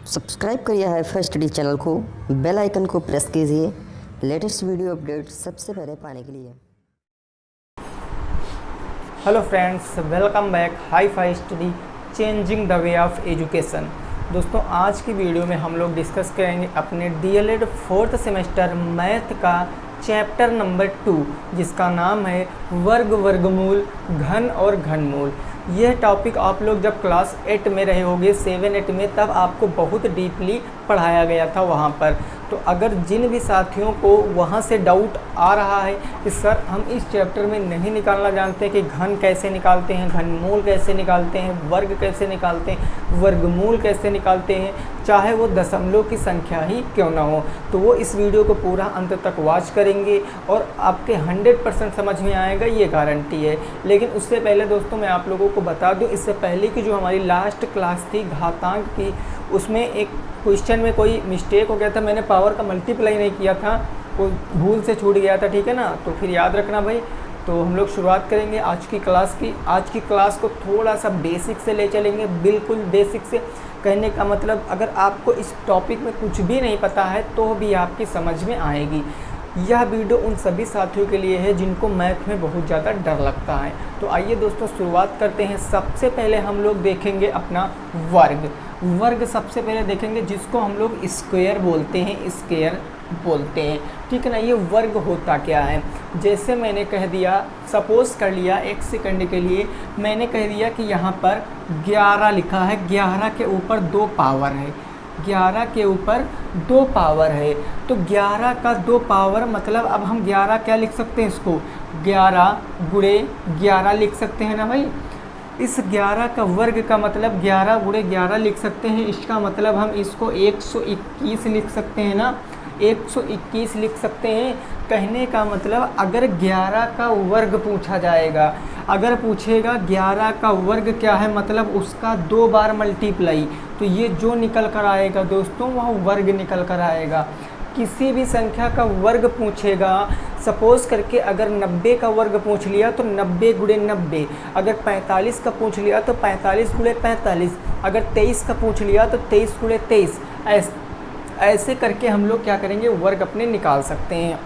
Subscribe करिए HiFi study channel को, bell icon को प्रेस कीजिए लेटेस्ट वीडियो अपडेट सबसे पहले पाने के लिए। Hello friends, welcome back HiFi study changing the way of education. दोस्तों, आज की वीडियो में हम लोग डिस्कस करेंगे अपने डीएलएड 4th सेमेस्टर मैथ का चैप्टर नंबर 2, जिसका नाम है वर्ग, वर्गमूल, घन और घनमूल। यह टॉपिक आप लोग जब क्लास 8 में रहे होंगे, 7-8 में, तब आपको बहुत डीपली पढ़ाया गया था वहाँ पर। तो अगर जिन भी साथियों को वहाँ से डाउट आ रहा है कि सर हम इस चैप्टर में नहीं निकालना जानते कि घन कैसे निकालते हैं, घनमूल कैसे निकालते हैं, वर्ग कैसे निकालते हैं, वर्गमूल कैसे निकालते हैं, चाहे वो दशमलव की संख्या ही क्यों ना हो, तो वो इस वीडियो को पूरा अंत तक वॉच करेंगे और आपके 100% समझ में आएगा, ये गारंटी है। लेकिन उससे पहले दोस्तों मैं आप लोगों को बता दूं, इससे पहले की जो हमारी लास्ट क्लास थी घातांक की, उसमें एक क्वेश्चन में कोई मिस्टेक हो गया था, मैंने पावर का मल्टीप्लाई नहीं किया था, वो भूल से छूट गया था, ठीक है ना। तो फिर याद रखना भाई। तो हम लोग शुरुआत करेंगे आज की क्लास की। आज की क्लास को थोड़ा सा बेसिक से ले चलेंगे, बिल्कुल बेसिक से। कहने का मतलब, अगर आपको इस टॉपिक में कुछ भी नहीं पता है तो भी आपकी समझ में आएगी। यह वीडियो उन सभी साथियों के लिए है जिनको मैथ में बहुत ज़्यादा डर लगता है। तो आइए दोस्तों शुरुआत करते हैं। सबसे पहले हम लोग देखेंगे अपना वर्ग। वर्ग सबसे पहले देखेंगे, जिसको हम लोग स्क्वायर बोलते हैं, स्क्वायर बोलते हैं, ठीक है ना। ये वर्ग होता क्या है? जैसे मैंने कह दिया, सपोज कर लिया एक सेकंड के लिए, मैंने कह दिया कि यहाँ पर 11 लिखा है, 11 के ऊपर 2 पावर है, 11 के ऊपर 2 पावर है। तो 11 का 2 पावर मतलब, अब हम 11 क्या लिख सकते हैं, इसको 11 गुणे 11 लिख सकते हैं ना भाई। इस 11 का वर्ग का मतलब 11 गुणे 11 लिख सकते हैं। इसका मतलब हम इसको 121 लिख सकते हैं ना, 121 लिख सकते हैं। कहने का मतलब, अगर 11 का वर्ग पूछा जाएगा, अगर पूछेगा 11 का वर्ग क्या है, मतलब उसका 2 बार मल्टीप्लाई, तो ये जो निकल कर आएगा दोस्तों, वह वर्ग निकल कर आएगा। किसी भी संख्या का वर्ग पूछेगा, सपोज करके अगर 90 का वर्ग पूछ लिया तो 90 गुणे 90, अगर 45 का पूछ लिया तो 45 गुणे 45, अगर 23 का पूछ लिया तो 23 गुणे 23, ऐसे करके हम लोग क्या करेंगे, वर्ग अपने निकाल सकते हैं।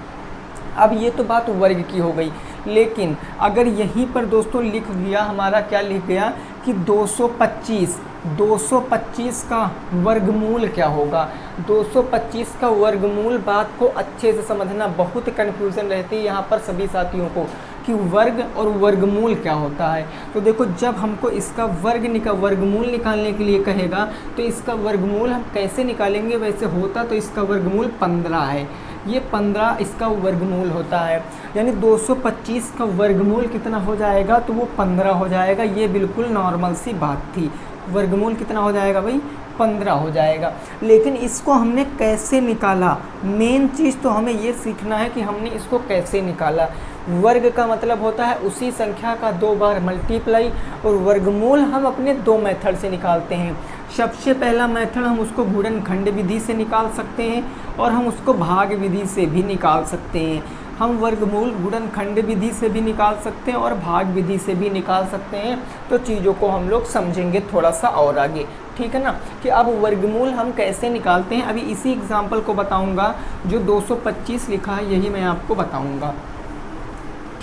अब ये तो बात वर्ग की हो गई। लेकिन अगर यहीं पर दोस्तों लिख दिया, हमारा क्या लिख गया कि 225 का वर्गमूल क्या होगा। 225 का वर्गमूल, बात को अच्छे से समझना, बहुत कन्फ्यूज़न रहती है यहाँ पर सभी साथियों को कि वर्ग और वर्गमूल क्या होता है। तो देखो, जब हमको इसका वर्गमूल निकालने के लिए कहेगा तो इसका वर्गमूल हम कैसे निकालेंगे, वैसे होता तो इसका वर्गमूल 15 है, ये 15 इसका वर्गमूल होता है। यानी 225 का वर्गमूल कितना हो जाएगा, तो वो 15 हो जाएगा। ये बिल्कुल नॉर्मल सी बात थी। वर्गमूल कितना हो जाएगा भाई, 15 हो जाएगा। लेकिन इसको हमने कैसे निकाला, मेन चीज़ तो हमें ये सीखना है कि हमने इसको कैसे निकाला। वर्ग का मतलब होता है उसी संख्या का 2 बार मल्टीप्लाई, और वर्गमूल हम अपने 2 मेथड से निकालते हैं। सबसे पहला मेथड, हम उसको गुणनखंड विधि से निकाल सकते हैं और हम उसको भाग विधि से भी निकाल सकते हैं। हम वर्गमूल गुणनखंड विधि से भी निकाल सकते हैं और भाग विधि से भी निकाल सकते हैं। तो चीज़ों को हम लोग समझेंगे थोड़ा सा और आगे, ठीक है ना, कि अब वर्गमूल हम कैसे निकालते हैं। अभी इसी एग्जाम्पल को बताऊंगा, जो 225 लिखा है यही मैं आपको बताऊंगा,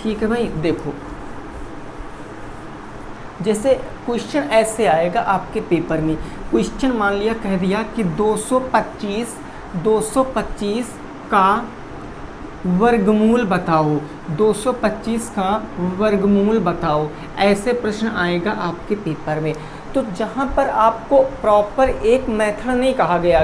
ठीक है भाई। देखो, जैसे क्वेश्चन ऐसे आएगा आपके पेपर में, क्वेश्चन मान लिया, कह दिया कि 225 का वर्गमूल बताओ, 225 का वर्गमूल बताओ, ऐसे प्रश्न आएगा आपके पेपर में। तो जहाँ पर आपको प्रॉपर एक मेथड नहीं कहा गया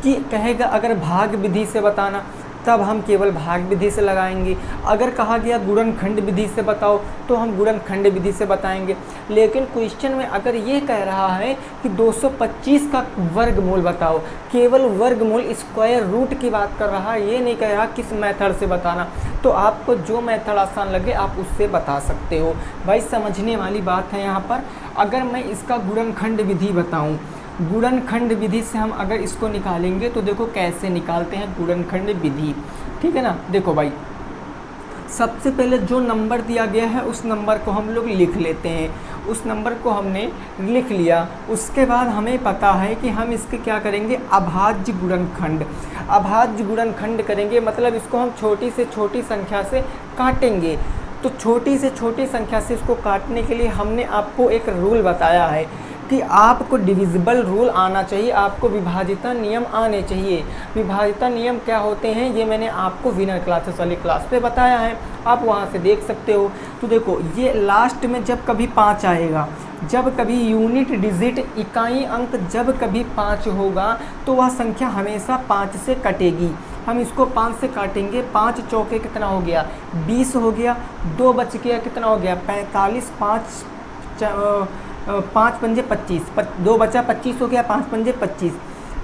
कि कहेगा अगर भाग विधि से बताना, तब हम केवल भाग विधि से लगाएंगे। अगर कहा गया गुणनखंड विधि से बताओ, तो हम गुणनखंड विधि से बताएंगे। लेकिन क्वेश्चन में अगर ये कह रहा है कि 225 का वर्गमूल बताओ, केवल वर्गमूल स्क्वायर रूट की बात कर रहा है, ये नहीं कह रहा किस मेथड से बताना, तो आपको जो मेथड आसान लगे आप उससे बता सकते हो। भाई समझने वाली बात है यहाँ पर। अगर मैं इसका गुणनखंड विधि बताऊँ, गुणनखंड विधि से हम अगर इसको निकालेंगे तो देखो कैसे निकालते हैं गुणनखंड विधि, ठीक है ना। देखो भाई, सबसे पहले जो नंबर दिया गया है उस नंबर को हम लोग लिख लेते हैं उस नंबर को हमने लिख लिया। उसके बाद हमें पता है कि हम इसके क्या करेंगे, अभाज्य गुणनखंड। अभाज्य गुणनखंड करेंगे मतलब इसको हम छोटी से छोटी संख्या से काटेंगे। तो छोटी से छोटी संख्या से इसको काटने के लिए हमने आपको एक रूल बताया है कि आपको डिविजिबल रूल आना चाहिए, आपको विभाजिता नियम आने चाहिए। विभाजिता नियम क्या होते हैं ये मैंने आपको विनर क्लासेस वाली क्लास पे बताया है, आप वहाँ से देख सकते हो। तो देखो ये लास्ट में जब कभी 5 आएगा, जब कभी यूनिट डिजिट इकाई अंक जब कभी 5 होगा तो वह संख्या हमेशा 5 से कटेगी। हम इसको 5 से काटेंगे, 5 चौके कितना हो गया 20 हो गया, 2 बच गया कितना हो गया 45, 5 पंजे 25, 2 बचा 25 हो गया, 5 पंजे 25,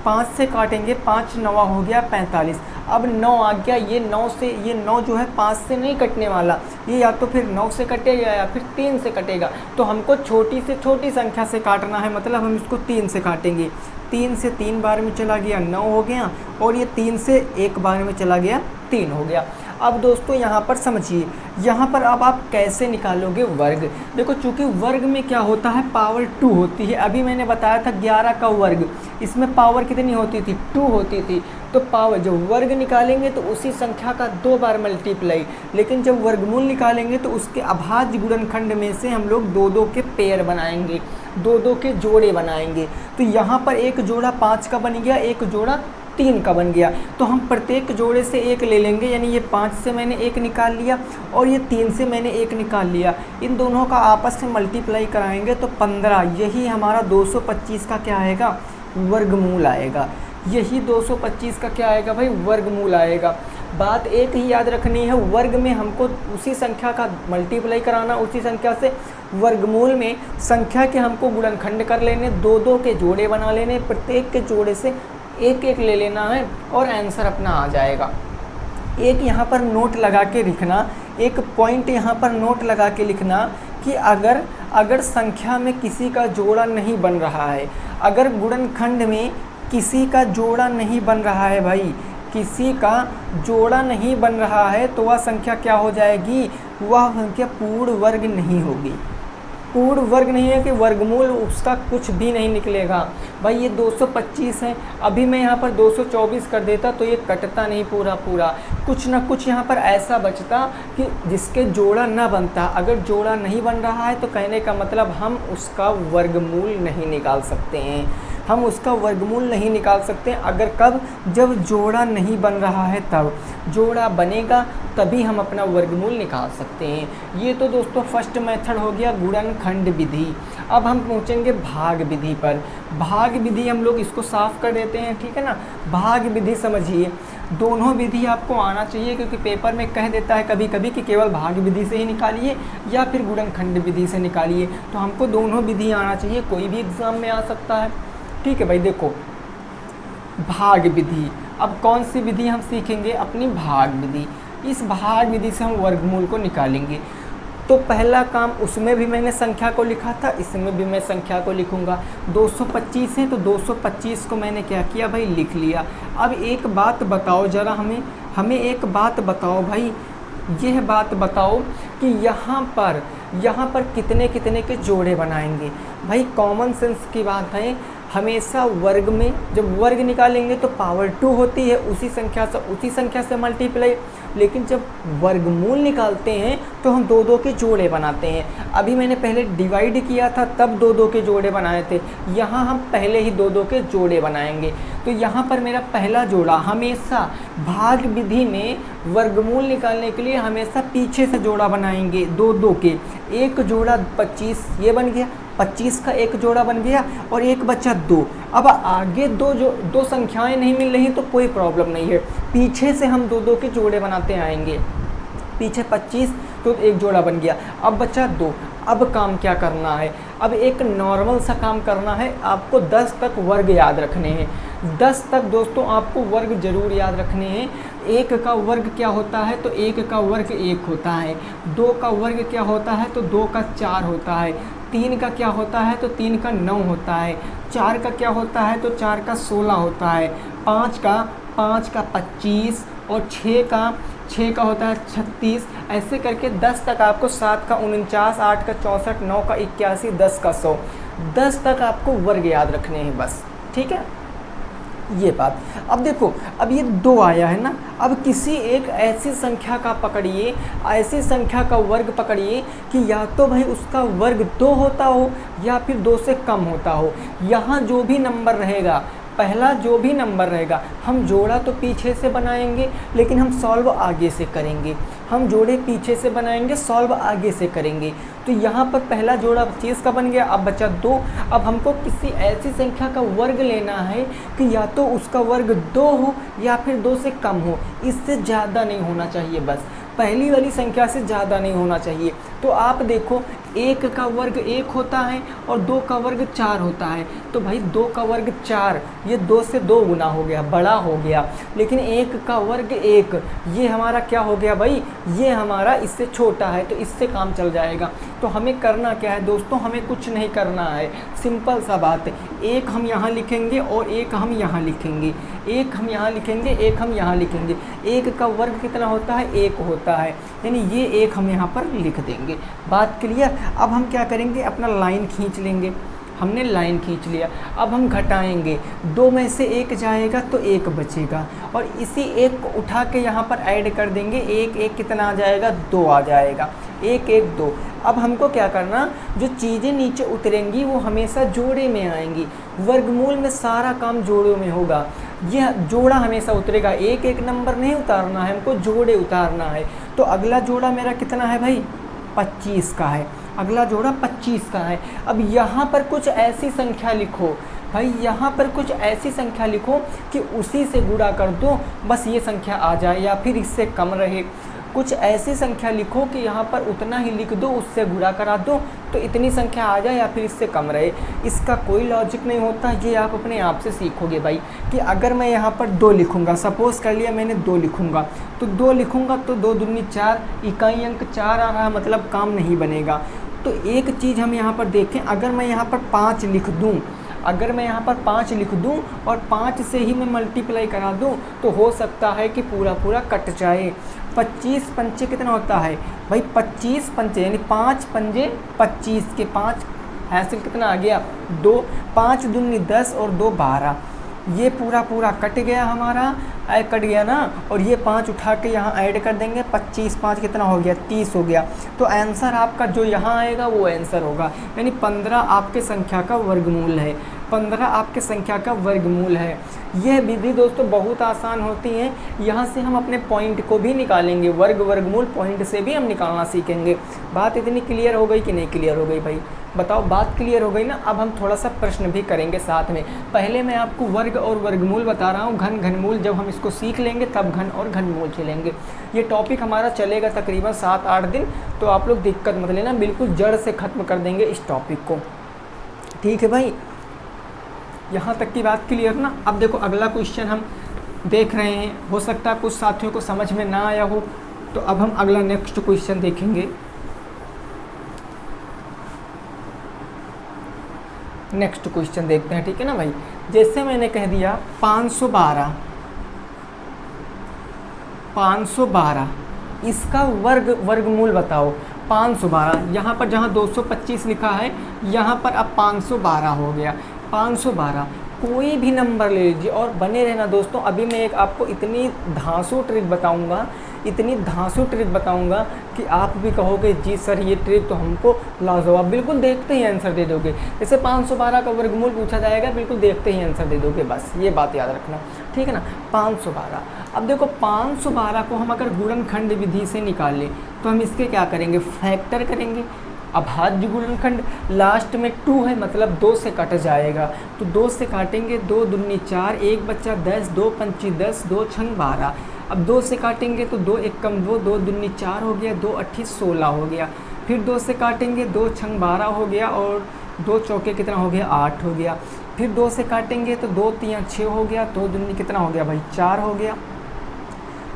5 से काटेंगे 5 नवा हो गया 45। अब 9 आ गया, ये 9 से, ये 9 जो है 5 से नहीं कटने वाला, ये या तो फिर 9 से कटेगा या फिर 3 से कटेगा। तो हमको छोटी से छोटी संख्या से काटना है, मतलब हम इसको 3 से काटेंगे। 3 से 3 बार में चला गया 9 हो गया, और ये 3 से 1 बार में चला गया 3 हो गया। अब दोस्तों यहाँ पर समझिए, यहाँ पर अब आप कैसे निकालोगे वर्ग। देखो चूँकि वर्ग में क्या होता है, पावर 2 होती है। अभी मैंने बताया था 11 का वर्ग, इसमें पावर कितनी होती थी 2 होती थी। तो पावर जब वर्ग निकालेंगे तो उसी संख्या का 2 बार मल्टीप्लाई, लेकिन जब वर्गमूल निकालेंगे तो उसके अभाज्य गुणनखंड में से हम लोग 2-2 के पेयर बनाएंगे, 2-2 के जोड़े बनाएंगे। तो यहाँ पर एक जोड़ा 5 का बन गया, एक जोड़ा 3 का बन गया। तो हम प्रत्येक जोड़े से 1 ले लेंगे, यानी ये 5 से मैंने 1 निकाल लिया और ये 3 से मैंने 1 निकाल लिया। इन दोनों का आपस में मल्टीप्लाई कराएंगे तो 15, यही हमारा 225 का क्या आएगा, वर्गमूल आएगा। यही 225 का क्या आएगा भाई, वर्गमूल आएगा। बात एक ही याद रखनी है, वर्ग में हमको उसी संख्या का मल्टीप्लाई कराना, उसी संख्या से। वर्गमूल में संख्या के हमको गुणनखंड कर लेने, 2-2 के जोड़े बना लेने, प्रत्येक के जोड़े से 1-1 ले लेना है और आंसर अपना आ जाएगा। एक यहाँ पर नोट लगा के लिखना, एक पॉइंट यहाँ पर नोट लगा के लिखना कि अगर संख्या में किसी का जोड़ा नहीं बन रहा है, अगर गुणनखंड में किसी का जोड़ा नहीं बन रहा है भाई, किसी का जोड़ा नहीं बन रहा है, तो वह संख्या क्या हो जाएगी, वह संख्या पूर्ण वर्ग नहीं होगी। पूर्ण वर्ग नहीं है कि वर्गमूल उसका कुछ भी नहीं निकलेगा। भाई ये 225 है, अभी मैं यहाँ पर 224 कर देता तो ये कटता नहीं पूरा पूरा, कुछ ना कुछ यहाँ पर ऐसा बचता कि जिसके जोड़ा ना बनता। अगर जोड़ा नहीं बन रहा है तो कहने का मतलब हम उसका वर्गमूल नहीं निकाल सकते हैं, हम उसका वर्गमूल नहीं निकाल सकते। अगर कब, जब जोड़ा नहीं बन रहा है तब। जोड़ा बनेगा तभी हम अपना वर्गमूल निकाल सकते हैं। ये तो दोस्तों फर्स्ट मेथड हो गया गुणनखंड विधि। अब हम पहुँचेंगे भाग विधि पर। भाग विधि हम लोग इसको साफ कर देते हैं, ठीक है ना। भाग विधि समझिए, दोनों विधि आपको आना चाहिए, क्योंकि पेपर में कह देता है कभी कभी कि केवल भाग विधि से ही निकालिए या फिर गुणनखंड विधि से निकालिए। तो हमको दोनों विधि आना चाहिए, कोई भी एग्ज़ाम में आ सकता है, ठीक है भाई। देखो भाग विधि, अब कौन सी विधि हम सीखेंगे, अपनी भाग विधि। इस भाग विधि से हम वर्गमूल को निकालेंगे। तो पहला काम, उसमें भी मैंने संख्या को लिखा था, इसमें भी मैं संख्या को लिखूंगा। 225 है तो 225 को मैंने क्या किया भाई, लिख लिया। अब एक बात बताओ जरा, हमें एक बात बताओ भाई, यह बात बताओ कि यहाँ पर कितने कितने के जोड़े बनाएंगे। भाई कॉमन सेंस की बात है, हमेशा वर्ग में जब वर्ग निकालेंगे तो पावर 2 होती है, उसी संख्या से मल्टीप्लाई। लेकिन जब वर्गमूल निकालते हैं तो हम 2-2 के जोड़े बनाते हैं। अभी मैंने पहले डिवाइड किया था तब 2-2 के जोड़े बनाए थे, यहाँ हम पहले ही 2-2 के जोड़े बनाएंगे। तो यहाँ पर मेरा पहला जोड़ा, हमेशा भाग विधि में वर्गमूल निकालने के लिए हमेशा पीछे से जोड़ा बनाएंगे 2-2 के। एक जोड़ा 25 ये बन गया, 25 का एक जोड़ा बन गया और एक बचा 2। अब आगे दो संख्याएं नहीं मिल रही तो कोई प्रॉब्लम नहीं है, पीछे से हम 2-2 के जोड़े बनाते आएंगे। पीछे 25 तो एक जोड़ा बन गया, अब बचा 2। अब काम क्या करना है, अब एक नॉर्मल सा काम करना है। आपको 10 तक वर्ग याद रखने हैं, 10 तक दोस्तों आपको वर्ग जरूर याद रखने हैं। 1 का वर्ग क्या होता है, तो 1 का वर्ग 1 होता है। 2 का वर्ग क्या होता है, तो 2 का 4 होता है। 3 का क्या होता है, तो 3 का 9 होता है। 4 का क्या होता है, तो 4 का 16 होता है। 5 का 5 का 25 और 6 का होता है 36, ऐसे करके 10 तक आपको 7 का 49, 8 का 64, 9 का 81, 10 का 100, 10 तक आपको वर्ग याद रखने हैं बस। ठीक है, ये बात। अब देखो, अब ये 2 आया है ना, अब किसी एक ऐसी संख्या का पकड़िए, ऐसी संख्या का वर्ग पकड़िए कि या तो भाई उसका वर्ग 2 होता हो या फिर 2 से कम होता हो। यहाँ जो भी नंबर रहेगा, पहला जो भी नंबर रहेगा, हम जोड़ा तो पीछे से बनाएंगे लेकिन हम सॉल्व आगे से करेंगे। हम जोड़े पीछे से बनाएंगे, सॉल्व आगे से करेंगे। तो यहाँ पर पहला जोड़ा 25 का बन गया, अब बचा 2। अब हमको किसी ऐसी संख्या का वर्ग लेना है कि या तो उसका वर्ग 2 हो या फिर 2 से कम हो, इससे ज़्यादा नहीं होना चाहिए, बस पहली वाली संख्या से ज़्यादा नहीं होना चाहिए। तो आप देखो, 1 का वर्ग 1 होता है और 2 का वर्ग 4 होता है, तो भाई 2 का वर्ग 4, ये 2 से 2 गुना हो गया, बड़ा हो गया। लेकिन 1 का वर्ग 1, ये हमारा क्या हो गया भाई, ये हमारा इससे छोटा है, तो इससे काम चल जाएगा। तो हमें करना क्या है दोस्तों, हमें कुछ नहीं करना है, सिंपल सा बात है। 1 हम यहाँ लिखेंगे और 1 हम यहाँ लिखेंगे, 1 हम यहाँ लिखेंगे, 1 हम यहाँ लिखेंगे। 1 का वर्ग कितना होता है, 1 होता है, यानी ये 1 हम यहाँ पर लिख देंगे। बात क्लियर। अब हम क्या करेंगे, अपना लाइन खींच लेंगे। हमने लाइन खींच लिया, अब हम घटाएंगे, 2 में से 1 जाएगा तो 1 बचेगा, और इसी 1 को उठा के यहाँ पर ऐड कर देंगे। 1 1 कितना आ जाएगा, 2 आ जाएगा, 1 1 2। अब हमको क्या करना, जो चीज़ें नीचे उतरेंगी वो हमेशा जोड़े में आएंगी। वर्गमूल में सारा काम जोड़ों में होगा, यह जोड़ा हमेशा उतरेगा, 1 1 नंबर नहीं उतारना है, हमको जोड़े उतारना है। तो अगला जोड़ा मेरा कितना है भाई, 25 का है, अगला जोड़ा 25 का है। अब यहाँ पर कुछ ऐसी संख्या लिखो भाई, यहाँ पर कुछ ऐसी संख्या लिखो कि उसी से गुणा कर दो, बस ये संख्या आ जाए या फिर इससे कम रहे। कुछ ऐसी संख्या लिखो कि यहाँ पर उतना ही लिख दो, उससे गुणा करा दो तो इतनी संख्या आ जाए या फिर इससे कम रहे। इसका कोई लॉजिक नहीं होता, ये आप अपने आप से सीखोगे भाई। कि अगर मैं यहाँ पर 2 लिखूँगा, सपोज़ कर लिया मैंने 2 लिखूँगा, तो 2 लिखूँगा तो 2 दूनी 4, इकाई अंक 4 आ रहा, मतलब काम नहीं बनेगा। तो एक चीज़ हम यहाँ पर देखें, अगर मैं यहाँ पर 5 लिख दूँ, अगर मैं यहाँ पर 5 लिख दूँ और 5 से ही मैं मल्टीप्लाई करा दूँ, तो हो सकता है कि पूरा पूरा कट जाए। 25 पंचे कितना होता है भाई, 25 पंचे यानी 5 पंजे 25 के 5 हासिल कितना आ गया, 2, 5 दूनी 10 और 2 12, ये पूरा पूरा कट गया हमारा, कट गया ना। और ये 5 उठा के यहाँ ऐड कर देंगे, 25 5 कितना हो गया, 30 हो गया। तो आंसर आपका जो यहाँ आएगा वो आंसर होगा, यानी 15 आपके संख्या का वर्गमूल है, 15 आपके संख्या का वर्गमूल है। यह विधि दोस्तों बहुत आसान होती है, यहाँ से हम अपने पॉइंट को भी निकालेंगे, वर्गमूल पॉइंट से भी हम निकालना सीखेंगे। बात इतनी क्लियर हो गई कि नहीं क्लियर हो गई भाई, बताओ, बात क्लियर हो गई ना। अब हम थोड़ा सा प्रश्न भी करेंगे साथ में। पहले मैं आपको वर्ग और वर्गमूल बता रहा हूँ, घनमूल जब हम इसको सीख लेंगे तब घन और घनमूल चलेंगे। ये टॉपिक हमारा चलेगा तकरीबन 7-8 दिन, तो आप लोग दिक्कत मत लेना, बिल्कुल जड़ से ख़त्म कर देंगे इस टॉपिक को, ठीक है भाई। यहाँ तक की बात क्लियर ना। अब देखो अगला क्वेश्चन हम देख रहे हैं, हो सकता है कुछ साथियों को समझ में ना आया हो, तो अब हम अगला नेक्स्ट क्वेश्चन देखेंगे। नेक्स्ट क्वेश्चन देखते हैं, ठीक है ना भाई। जैसे मैंने कह दिया 512, इसका वर्गमूल बताओ। 512, यहाँ पर जहाँ 225 लिखा है, यहाँ पर अब 512 हो गया। 512 कोई भी नंबर ले लीजिए और बने रहना दोस्तों। अभी मैं एक आपको इतनी धांसू ट्रिक बताऊंगा कि आप भी कहोगे जी सर ये ट्रिक तो हमको लाजवाब, बिल्कुल देखते ही आंसर दे दोगे। जैसे 512 का वर्गमूल पूछा जाएगा, बिल्कुल देखते ही आंसर दे दोगे, बस ये बात याद रखना, ठीक है ना। 512, अब देखो 512 को हम अगर गुणनखंड विधि से निकालें तो हम इसके क्या करेंगे, फैक्टर करेंगे। अभाज्य गुणनखंड, लास्ट में 2 है मतलब 2 से कट जाएगा, तो 2 से काटेंगे, 2 दूनी 4, 1 बच्चा 10, 2 पंची 10, 2 छंग 12। अब 2 से काटेंगे तो 2 1 कम 2, 2 दूनी 4 हो गया, 2 अट्ठी 16 हो गया। फिर 2 से काटेंगे, 2 छंग 12 हो गया और 2 चौके कितना हो गया, 8 हो गया। फिर 2 से काटेंगे तो 2 3 6 हो गया, 2 दूनी कितना हो गया भाई, 4 हो गया।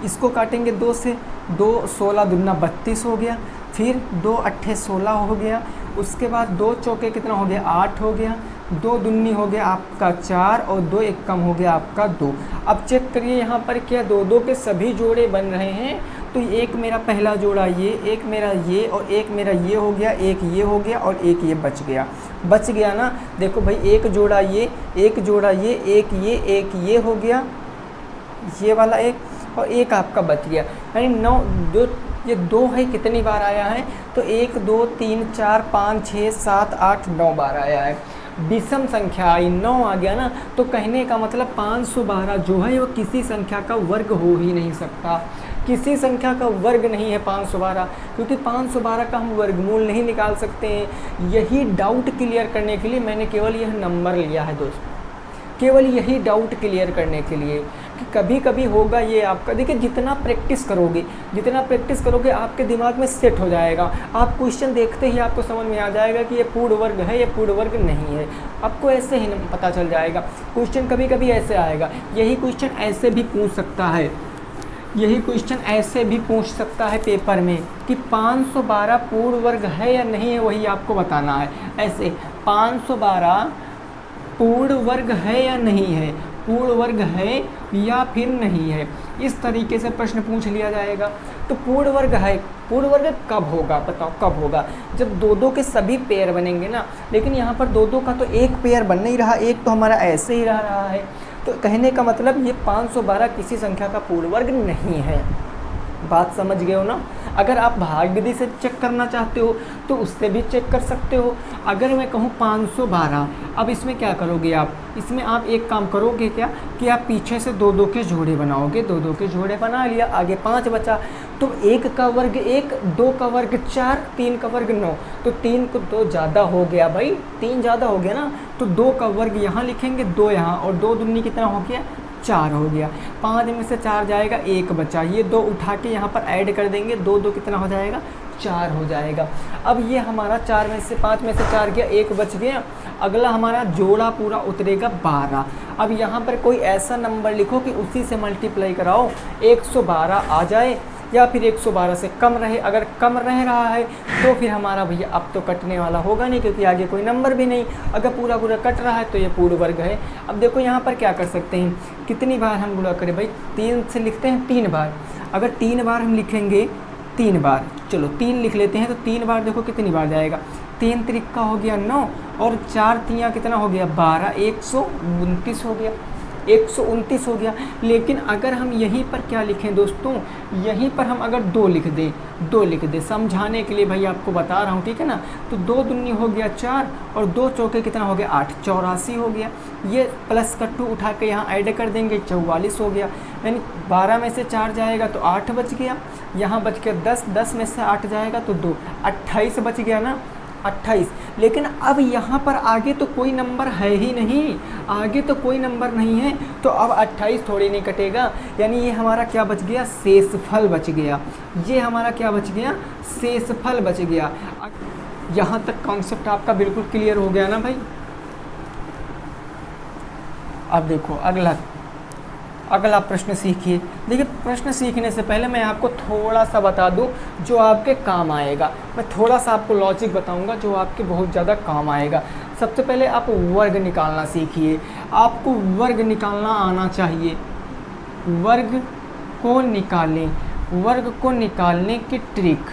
इसको काटेंगे 2 से, 2 16 दूना 32 हो गया। फिर 2 अट्ठे 16 हो गया। उसके बाद 2 चौके कितना हो गया, 8 हो गया। 2 दूनी हो गया आपका 4 और 2 एक कम हो गया आपका 2। अब चेक करिए यहाँ पर क्या 2 के सभी जोड़े बन रहे हैं। तो एक मेरा पहला जोड़ा ये, एक मेरा ये और एक मेरा ये हो गया, एक ये हो गया और एक ये बच गया ना। देखो भाई एक जोड़ा ये, एक जोड़ा ये, एक ये हो गया, ये वाला एक और एक आपका बच गया। यानी 9 जो ये 2 है कितनी बार आया है, तो 1 2 3 4 5 6 7 8 9 बार आया है। विषम संख्या आई, 9 आ गया ना। तो कहने का मतलब 512 जो है वो किसी संख्या का वर्ग हो ही नहीं सकता। किसी संख्या का वर्ग नहीं है 512, क्योंकि 512 का हम वर्गमूल नहीं निकाल सकते हैं। यही डाउट क्लियर करने के लिए मैंने केवल यह नंबर लिया है दोस्तों, केवल यही डाउट क्लियर करने के लिए कि कभी कभी होगा ये आपका। देखिए जितना प्रैक्टिस करोगे आपके दिमाग में सेट हो जाएगा। आप क्वेश्चन देखते ही आपको समझ में आ जाएगा कि ये पूर्ण वर्ग है, ये पूर्ण वर्ग नहीं है। आपको ऐसे ही पता चल जाएगा। क्वेश्चन कभी कभी ऐसे आएगा, यही क्वेश्चन ऐसे भी पूछ सकता है, यही क्वेश्चन ऐसे भी पूछ सकता है पेपर में कि 512 पूर्ण वर्ग है या नहीं है, वही आपको बताना है। ऐसे 512 पूर्ण वर्ग है या नहीं है, पूर्ण वर्ग है या फिर नहीं है, इस तरीके से प्रश्न पूछ लिया जाएगा। तो पूर्ण वर्ग है, पूर्ण वर्ग कब होगा बताओ, कब होगा? जब 2 के सभी पेयर बनेंगे ना। लेकिन यहाँ पर 2 का तो एक पेयर बन नहीं रहा, एक तो हमारा ऐसे ही रह रहा है। तो कहने का मतलब ये 512 किसी संख्या का पूर्ण वर्ग नहीं है। बात समझ गए हो ना? अगर आप भाग विधि से चेक करना चाहते हो तो उससे भी चेक कर सकते हो। अगर मैं कहूँ 512, अब इसमें क्या करोगे आप? इसमें आप एक काम करोगे क्या कि आप पीछे से 2 के जोड़े बनाओगे। 2 के जोड़े बना लिया, आगे 5 बचा। तो 1 का वर्ग 1, 2 का वर्ग 4, 3 का वर्ग 9। तो 3 को 2 ज़्यादा हो गया भाई, 3 ज़्यादा हो गया ना। तो 2 का वर्ग यहाँ लिखेंगे, 2 यहाँ, और 2 दूनी कितना हो गया? 4 हो गया। 5 में से 4 जाएगा, 1 बचा। ये 2 उठा के यहाँ पर ऐड कर देंगे, 2 कितना हो जाएगा? 4 हो जाएगा। अब ये हमारा 4 में से 5 में से 4 गया, 1 बच गया। अगला हमारा जोड़ा पूरा उतरेगा 12। अब यहाँ पर कोई ऐसा नंबर लिखो कि उसी से मल्टीप्लाई कराओ, 112 आ जाए या फिर 112 से कम रहे। अगर कम रह रहा है तो फिर हमारा भैया अब तो कटने वाला होगा नहीं, क्योंकि आगे कोई नंबर भी नहीं। अगर पूरा पूरा कट रहा है तो ये पूर्ण वर्ग है। अब देखो यहाँ पर क्या कर सकते हैं, कितनी बार हम गुणा करें भाई? 3 से लिखते हैं 3 बार। अगर 3 बार हम लिखेंगे, 3 बार, चलो 3 लिख लेते हैं। तो 3 बार देखो कितनी बार जाएगा? 3 त्रिका हो गया 9 और 4 तियाँ कितना हो गया? 12, 129 हो गया, 129 हो गया। लेकिन अगर हम यहीं पर क्या लिखें दोस्तों, यहीं पर हम अगर 2 लिख दें समझाने के लिए, भाई आपको बता रहा हूँ, ठीक है ना। तो 2 दूनी हो गया 4 और 2 चौके कितना हो गया? 8, 84 हो गया। ये प्लस का 2 उठा के यहाँ ऐड कर देंगे, 44 हो गया। यानी 12 में से 4 जाएगा तो 8 बच गया, यहाँ बच के 10, 10 में से 8 जाएगा तो 2, 28 बच गया ना, 28। लेकिन अब यहाँ पर आगे तो कोई नंबर है ही नहीं, आगे तो कोई नंबर नहीं है, तो अब 28 थोड़ी नहीं कटेगा। यानी ये हमारा क्या बच गया? शेषफल बच गया। ये हमारा क्या बच गया? शेषफल बच गया। यहाँ तक कॉन्सेप्ट आपका बिल्कुल क्लियर हो गया ना भाई? अब देखो अगला प्रश्न सीखिए। देखिए प्रश्न सीखने से पहले मैं आपको थोड़ा सा बता दूं जो आपके काम आएगा। मैं थोड़ा सा आपको लॉजिक बताऊंगा जो आपके बहुत ज़्यादा काम आएगा। सबसे पहले आप वर्ग निकालना सीखिए। आपको वर्ग निकालना आना चाहिए। वर्ग को निकालने की ट्रिक,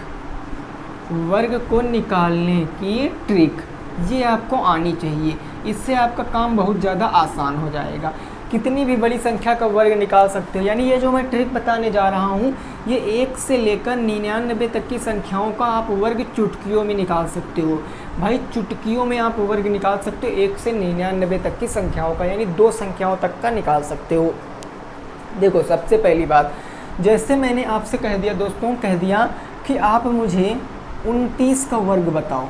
वर्ग को निकालने की ट्रिक ये आपको आनी चाहिए। इससे आपका काम बहुत ज़्यादा आसान हो जाएगा। कितनी भी बड़ी संख्या का वर्ग निकाल सकते हो। यानी ये जो मैं ट्रिक बताने जा रहा हूँ, ये 1 से लेकर 99 तक की संख्याओं का आप वर्ग चुटकियों में निकाल सकते हो। भाई चुटकियों में आप वर्ग निकाल सकते हो 1 से 99 तक की संख्याओं का, यानी 2 संख्याओं तक का निकाल सकते हो। देखो सबसे पहली बात, जैसे मैंने आपसे कह दिया दोस्तों, कह दिया कि आप मुझे 29 का वर्ग बताओ।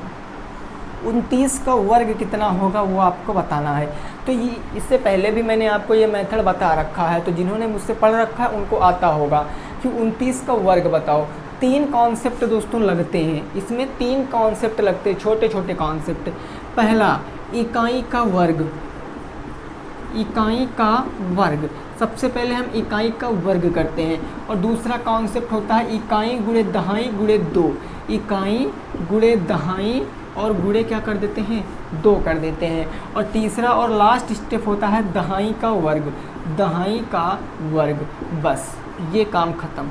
29 का वर्ग कितना होगा वो आपको बताना है। तो ये इससे पहले भी मैंने आपको ये मेथड बता रखा है, तो जिन्होंने मुझसे पढ़ रखा है उनको आता होगा कि 29 का वर्ग बताओ। 3 कॉन्सेप्ट दोस्तों लगते हैं इसमें, 3 कॉन्सेप्ट लगते हैं, छोटे छोटे कॉन्सेप्ट। पहला इकाई का वर्ग, इकाई का वर्ग। सबसे पहले हम इकाई का वर्ग करते हैं। और दूसरा कॉन्सेप्ट होता है इकाई गुणे दहाई गुणे 2, इकाई गुणे दहाई और गुणे क्या कर देते हैं, 2 कर देते हैं। और तीसरा और लास्ट स्टेप होता है दहाई का वर्ग, दहाई का वर्ग, बस ये काम खत्म,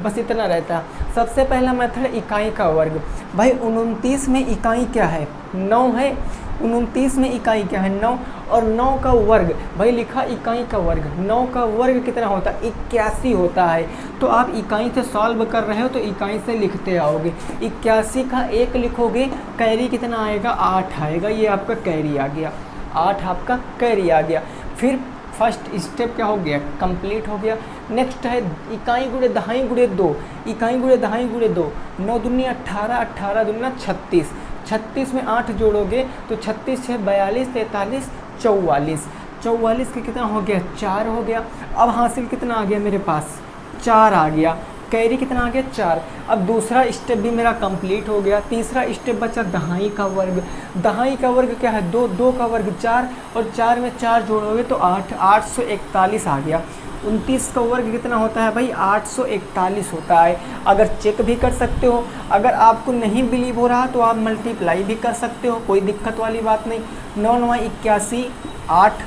बस इतना रहता है। सबसे पहला मेथड इकाई का वर्ग। भाई 29 में इकाई क्या है, 9 है। 29 में इकाई क्या है, 9, और 9 का वर्ग, भाई लिखा इकाई का वर्ग, 9 का वर्ग कितना होता है, 81 होता है। तो आप इकाई से सॉल्व कर रहे हो तो इकाई से लिखते आओगे, 81 का 1 लिखोगे, कैरी कितना आएगा, 8 आएगा, ये आपका कैरी आ गया, 8 आपका कैरी आ गया। फिर फर्स्ट स्टेप क्या हो गया, कंप्लीट हो गया। नेक्स्ट है इकाई गुणे दहाई गुणे 2, इकाई गुणे दहाई गुणे 2, 9 दूनी 18, 18 दूना 36, 36 में 8 जोड़ोगे तो 36 है 42, 43, 44, 44 के कितना हो गया, 4 हो गया। अब हासिल कितना आ गया मेरे पास, 4 आ गया, कैरी कितना आ गया, 4। अब दूसरा स्टेप भी मेरा कंप्लीट हो गया। तीसरा स्टेप बचा दहाई का वर्ग। दहाई का वर्ग क्या है, 2, 2 का वर्ग 4, और 4 में 4 जोड़ोगे तो 8, 841 आ गया। 29 का वर्ग कितना होता है भाई, 841 होता है। अगर चेक भी कर सकते हो, अगर आपको नहीं बिलीव हो रहा तो आप मल्टीप्लाई भी कर सकते हो, कोई दिक्कत वाली बात नहीं। 9 9 81, 8,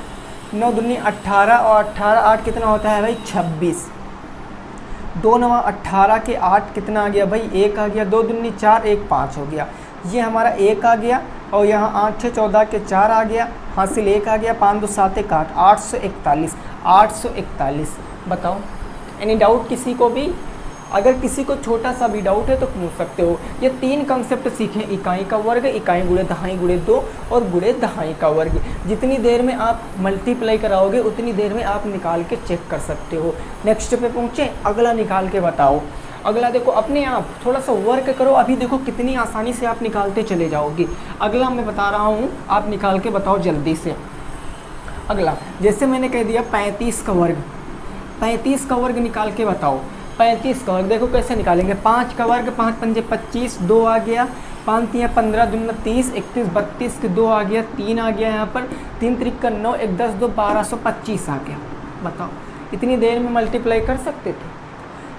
9 दूनी 18, और 18 8 कितना होता है भाई, 26। 2 9 18 के 8 कितना आ गया भाई, 1 आ गया। 2 दूनी 4, 1 5 हो गया, ये हमारा 1 आ गया। और यहाँ 8 6 14 के 4 आ गया, हासिल 1 आ गया। 5 2 7 1 8, 841, 841। बताओ, एनी डाउट किसी को भी? अगर किसी को छोटा सा भी डाउट है तो पूछ सकते हो। ये 3 कंसेप्ट सीखें, इकाई का वर्ग, इकाई गुणे दहाई गुणे 2, और गुणे दहाई का वर्ग। जितनी देर में आप मल्टीप्लाई कराओगे उतनी देर में आप निकाल के चेक कर सकते हो। नेक्स्ट पे पहुँचे, अगला निकाल के बताओ। अगला देखो, अपने आप थोड़ा सा वर्क करो, अभी देखो कितनी आसानी से आप निकालते चले जाओगे। अगला मैं बता रहा हूँ, आप निकाल के बताओ जल्दी से। अगला जैसे मैंने कह दिया 35 का वर्ग, 35 का वर्ग निकाल के बताओ। 35 का वर्ग देखो कैसे निकालेंगे, 5 का वर्ग, 5 पंजे 25, 2 आ गया, 5 3 15 दूना 30, 31 32 के 2 आ गया, 3 आ गया यहाँ पर, 3 3 का 9, 1 10 2 1225 आ गया। बताओ, इतनी देर में मल्टीप्लाई कर सकते थे?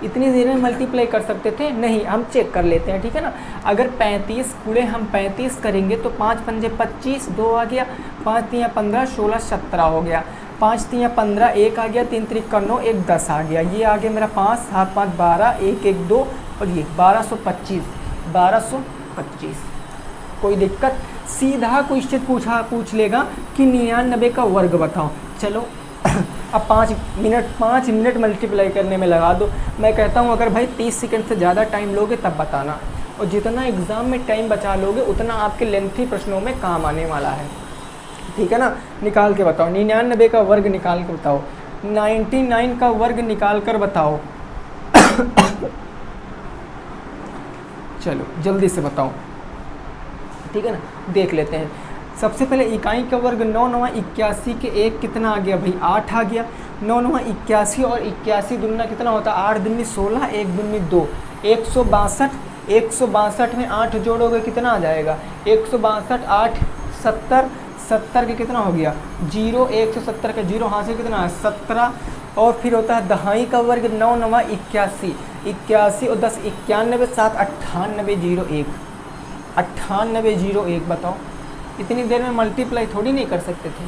इतनी देर में मल्टीप्लाई कर सकते थे? नहीं, हम चेक कर लेते हैं, ठीक है ना। अगर 35 गुणे हम 35 करेंगे तो 5 पंजे 25, 2 आ गया, 5 3 15 16 17 हो गया, 5 3 15 1 आ गया, 3 3 का 9, 1 10 आ गया, ये आ गया मेरा 5 7 5 12, 1 1 2, और ये 1225, 1225। कोई दिक्कत? सीधा क्वेश्चन पूछ लेगा कि 99 का वर्ग बताओ। चलो अब 5 मिनट मल्टीप्लाई करने में लगा दो। मैं कहता हूँ अगर भाई 30 सेकंड से ज़्यादा टाइम लोगे तब बताना, और जितना एग्ज़ाम में टाइम बचा लोगे उतना आपके लेंथी प्रश्नों में काम आने वाला है, ठीक है ना। निकाल के बताओ, 99 का वर्ग निकाल के बताओ, 99 का वर्ग निकाल कर बताओ। चलो जल्दी से बताओ, ठीक है ना, देख लेते हैं। सबसे पहले इकाई का वर्ग 9 9 81 के 1 कितना आ गया भाई, 8 आ गया। 9 9 81 और 81 दुना कितना होता है, 8 दूनी 16, 1 दूनी 2, 162। 162 में 8 जोड़ोगे कितना आ जाएगा, 162 8 70, 70 के कितना हो गया 0, 170 का 0 हासिल कितना है 17। और फिर होता है दहाई का वर्ग 9 9 81, 81 और 10 91, 7 98 01, 98 01। बताओ, इतनी देर में मल्टीप्लाई थोड़ी नहीं कर सकते थे?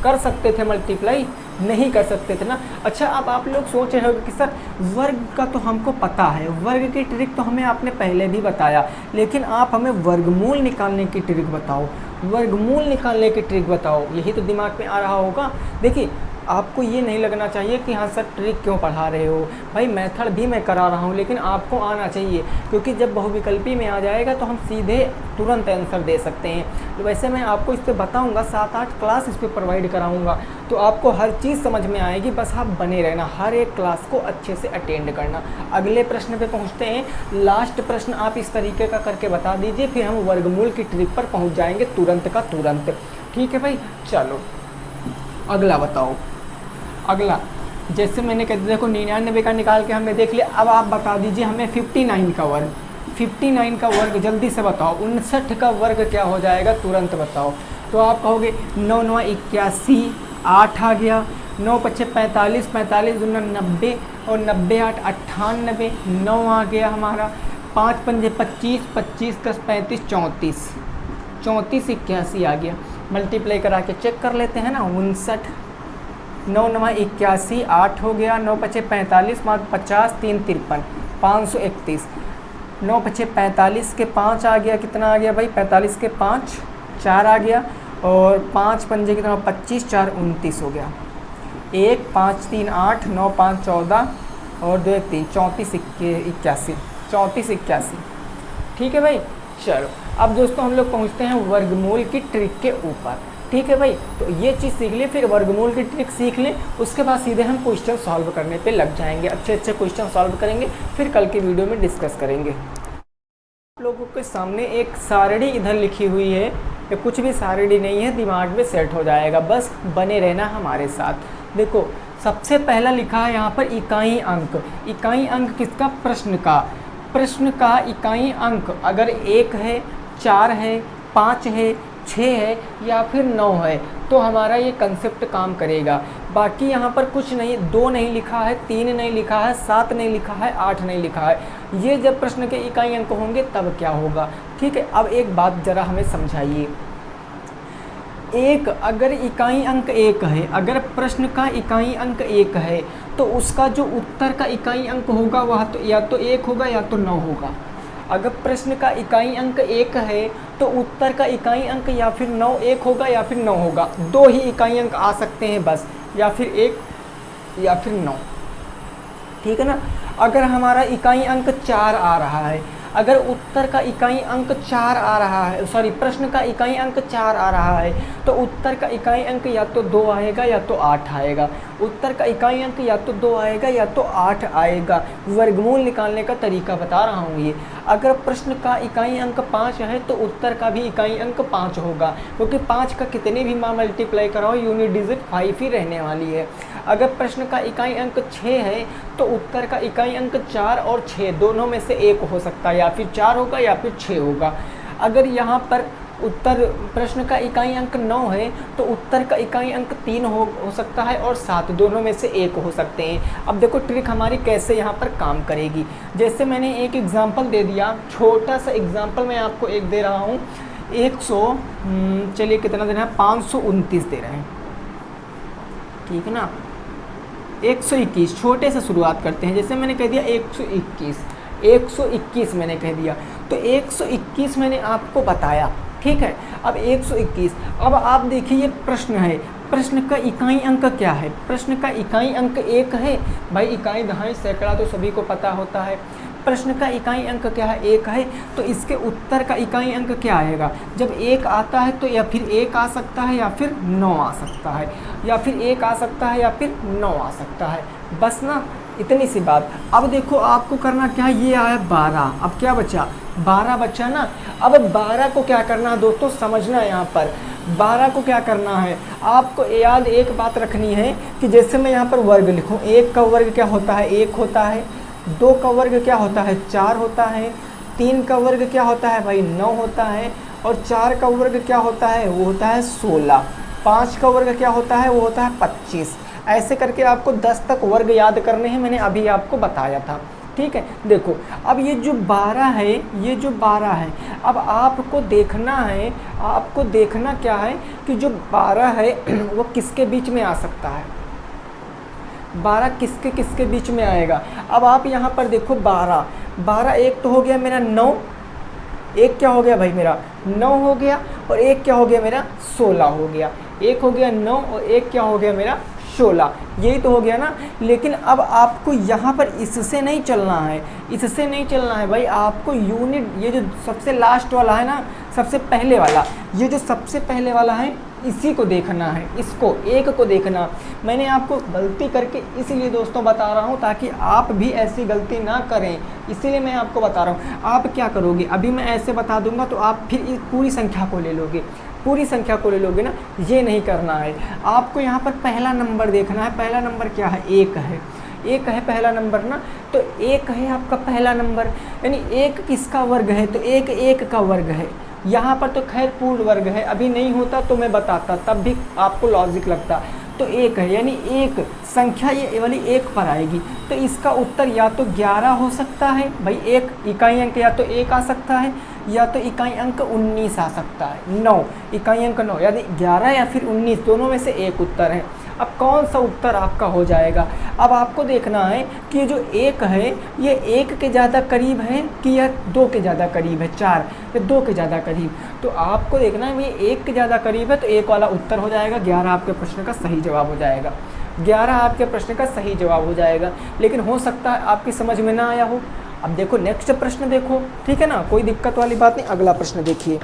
कर सकते थे मल्टीप्लाई, नहीं कर सकते थे ना। अच्छा, अब आप लोग सोच रहे हो कि सर वर्ग का तो हमको पता है, वर्ग की ट्रिक तो हमें आपने पहले भी बताया, लेकिन आप हमें वर्गमूल निकालने की ट्रिक बताओ, वर्गमूल निकालने की ट्रिक बताओ। यही तो दिमाग में आ रहा होगा। देखिए, आपको ये नहीं लगना चाहिए कि हाँ सर ट्रिक क्यों पढ़ा रहे हो, भाई मेथड भी मैं करा रहा हूँ, लेकिन आपको आना चाहिए, क्योंकि जब बहुविकल्पी में आ जाएगा तो हम सीधे तुरंत आंसर दे सकते हैं। तो वैसे मैं आपको इस पर बताऊँगा, 7-8 क्लास इस पर प्रोवाइड कराऊँगा, तो आपको हर चीज़ समझ में आएगी। बस आप बने रहना, हर एक क्लास को अच्छे से अटेंड करना। अगले प्रश्न पे पहुँचते हैं। लास्ट प्रश्न आप इस तरीके का करके बता दीजिए, फिर हम वर्गमूल की ट्रिक पर पहुँच जाएंगे तुरंत का तुरंत। ठीक है भाई, चलो अगला बताओ। अगला जैसे मैंने कह दिया, देखो 99 का निकाल के हमने देख लिया। अब आप बता दीजिए हमें 59 का वर्ग, 59 का वर्ग जल्दी से बताओ। 59 का वर्ग क्या हो जाएगा, तुरंत बताओ। तो आप कहोगे 9 9 81, 8 आ गया, 9 5 45, 45 दूना 90, और 90 8 98, 9 आ गया हमारा। 5 पंजे 25, 25 + 35 34, 34 81 आ गया। मल्टीप्लाई करा के चेक कर लेते हैं ना। 59, 9 9 81, 8 हो गया, 9 5 45, 5 50, 3 53, 531, 9 5 45 के 5 आ गया, कितना आ गया भाई 45 के 5 4 आ गया, और 5 पंजे कितना 25, 4 29 हो गया। 1 5 3 8, 9 5 14 और 2 1 3, 34 81, 34 81। ठीक है भाई। चलो अब दोस्तों हम लोग पहुंचते हैं वर्गमूल की ट्रिक के ऊपर। ठीक है भाई, तो ये चीज़ सीख लें, फिर वर्गमूल की ट्रिक सीख लें, उसके बाद सीधे हम क्वेश्चन सॉल्व करने पे लग जाएंगे। अच्छे अच्छे क्वेश्चन सॉल्व करेंगे, फिर कल की वीडियो में डिस्कस करेंगे। आप लोगों के सामने एक सारणी इधर लिखी हुई है, ये कुछ भी सारणी नहीं है, दिमाग में सेट हो जाएगा, बस बने रहना हमारे साथ। देखो सबसे पहला लिखा है यहाँ पर इकाई अंक। इकाई अंक किसका? प्रश्न का। प्रश्न का इकाई अंक अगर 1 है, 4 है, 5 है, 6 है या फिर 9 है तो हमारा ये कंसेप्ट काम करेगा। बाकी यहाँ पर कुछ नहीं, 2 नहीं लिखा है, 3 नहीं लिखा है, 7 नहीं लिखा है, 8 नहीं लिखा है। ये जब प्रश्न के इकाई अंक होंगे तब क्या होगा? ठीक है, अब एक बात ज़रा हमें समझाइए। अगर इकाई अंक 1 है, अगर प्रश्न का इकाई अंक 1 है तो उसका जो उत्तर का इकाई अंक होगा वह तो या तो 1 होगा या तो 9 होगा। अगर प्रश्न का इकाई अंक 1 है तो उत्तर का इकाई अंक या फिर 9 1 होगा या फिर 9 होगा। 2 ही इकाई अंक आ सकते हैं बस, या फिर 1 या फिर 9। ठीक है ना। अगर हमारा इकाई अंक 4 आ रहा है, अगर उत्तर का इकाई अंक 4 आ रहा है, सॉरी प्रश्न का इकाई अंक 4 आ रहा है तो उत्तर का इकाई अंक या तो 2 आएगा या तो 8 आएगा। उत्तर का इकाई अंक या तो 2 आएगा या तो 8 आएगा। वर्गमूल निकालने का तरीका बता रहा हूँ ये। अगर प्रश्न का इकाई अंक 5 है तो उत्तर का भी इकाई अंक 5 होगा, क्योंकि 5 का कितने भी मान मल्टीप्लाई कराओ यूनिट डिजिट 5 ही रहने वाली है। अगर प्रश्न का इकाई अंक 6 है तो उत्तर का इकाई अंक 4 और 6 दोनों में से एक हो सकता है, या फिर 4 होगा या फिर 6 होगा। अगर यहाँ पर उत्तर प्रश्न का इकाई अंक 9 है तो उत्तर का इकाई अंक 3 हो सकता है और 7 दोनों में से एक हो सकते हैं। अब देखो ट्रिक हमारी कैसे यहाँ पर काम करेगी। जैसे मैंने एक एग्जांपल दे दिया, छोटा सा एग्जांपल मैं आपको एक दे रहा हूँ। 100 चलिए कितना देना है, 529 दे रहे हैं। ठीक है ना। 121 छोटे से शुरुआत करते हैं। जैसे मैंने कह दिया 121 मैंने कह दिया, तो 121 मैंने आपको बताया। ठीक है। अब 121, अब आप देखिए ये प्रश्न है, प्रश्न का इकाई अंक क्या है? प्रश्न का इकाई अंक 1 है। भाई इकाई दहाई सैकड़ा तो सभी को पता होता है। प्रश्न का इकाई अंक क्या है? 1 है। तो इसके उत्तर का इकाई अंक क्या आएगा? जब 1 आता है तो या फिर 1 आ सकता है या फिर 9 आ सकता है, या फिर 1 आ सकता है या फिर 9 आ सकता है। बस ना, इतनी सी बात। अब देखो आपको करना क्या है, ये आया 12, अब क्या बचा? 12 बचा ना। अब 12 को क्या करना है दोस्तों, समझना है यहाँ पर। 12 को क्या करना है, आपको याद एक बात रखनी है कि जैसे मैं यहाँ पर वर्ग लिखूँ, 1 का वर्ग क्या होता है? 1 होता है। 2 का वर्ग क्या होता है? 4 होता है। 3 का वर्ग क्या होता है भाई? 9 होता है। और 4 का वर्ग क्या होता है? वो होता है 16। 5 का वर्ग क्या होता है? वो होता है 25। ऐसे करके आपको 10 तक वर्ग याद करने हैं, मैंने अभी आपको बताया था। ठीक है। देखो अब ये जो 12 है, ये जो 12 है, अब आपको देखना है, आपको देखना क्या है कि जो 12 है वो किसके बीच में आ सकता है? 12 किसके किसके बीच में आएगा? अब आप यहाँ पर देखो 12 एक तो हो गया मेरा 9, एक क्या हो गया भाई मेरा 9 हो गया, और एक क्या हो गया मेरा 16 हो गया। एक हो गया 9 और एक क्या हो गया मेरा 16, यही तो हो गया ना। लेकिन अब आपको यहाँ पर इससे नहीं चलना है, इससे नहीं चलना है भाई। आपको यूनिट, ये जो सबसे लास्ट वाला है ना, सबसे पहले वाला, ये जो सबसे पहले वाला है इसी को देखना है, इसको एक को देखना। मैंने आपको गलती करके इसीलिए दोस्तों बता रहा हूँ ताकि आप भी ऐसी गलती ना करें, इसीलिए मैं आपको बता रहा हूँ। आप क्या करोगे, अभी मैं ऐसे बता दूंगा तो आप फिर इस पूरी संख्या को ले लोगे, पूरी संख्या को ले लोगे ना, ये नहीं करना है। आपको यहाँ पर पहला नंबर देखना है। पहला नंबर क्या है? 1 है। 1 है पहला नंबर ना, तो 1 है आपका पहला नंबर। यानी 1 किसका वर्ग है? तो 1 1 का वर्ग है। यहाँ पर तो खैर पूर्ण वर्ग है, अभी नहीं होता तो मैं बताता, तब भी आपको लॉजिक लगता। तो तो 1 है, यानी एक संख्या ये वाली 1 पर आएगी, तो इसका उत्तर या तो 11 हो सकता है, भाई एक इकाई अंक या तो 1 आ सकता है, या तो इकाई अंक 19 आ सकता है, 9 इकाई अंक 9, यानी 11 या फिर 19 दोनों में से एक उत्तर है। अब कौन सा उत्तर आपका हो जाएगा? अब आपको देखना है कि ये जो 1 है ये 1 के ज़्यादा करीब है कि यह 2 के ज़्यादा करीब है, 4 या 2 के ज़्यादा करीब। तो आपको देखना है ये 1 के ज़्यादा करीब है, तो 1 वाला उत्तर हो जाएगा, 11 आपके प्रश्न का सही जवाब हो जाएगा, 11 आपके प्रश्न का सही जवाब हो जाएगा। लेकिन हो सकता है आपकी समझ में ना आया हो। अब देखो नेक्स्ट प्रश्न देखो, ठीक है ना, कोई दिक्कत वाली बात नहीं। अगला प्रश्न देखिए,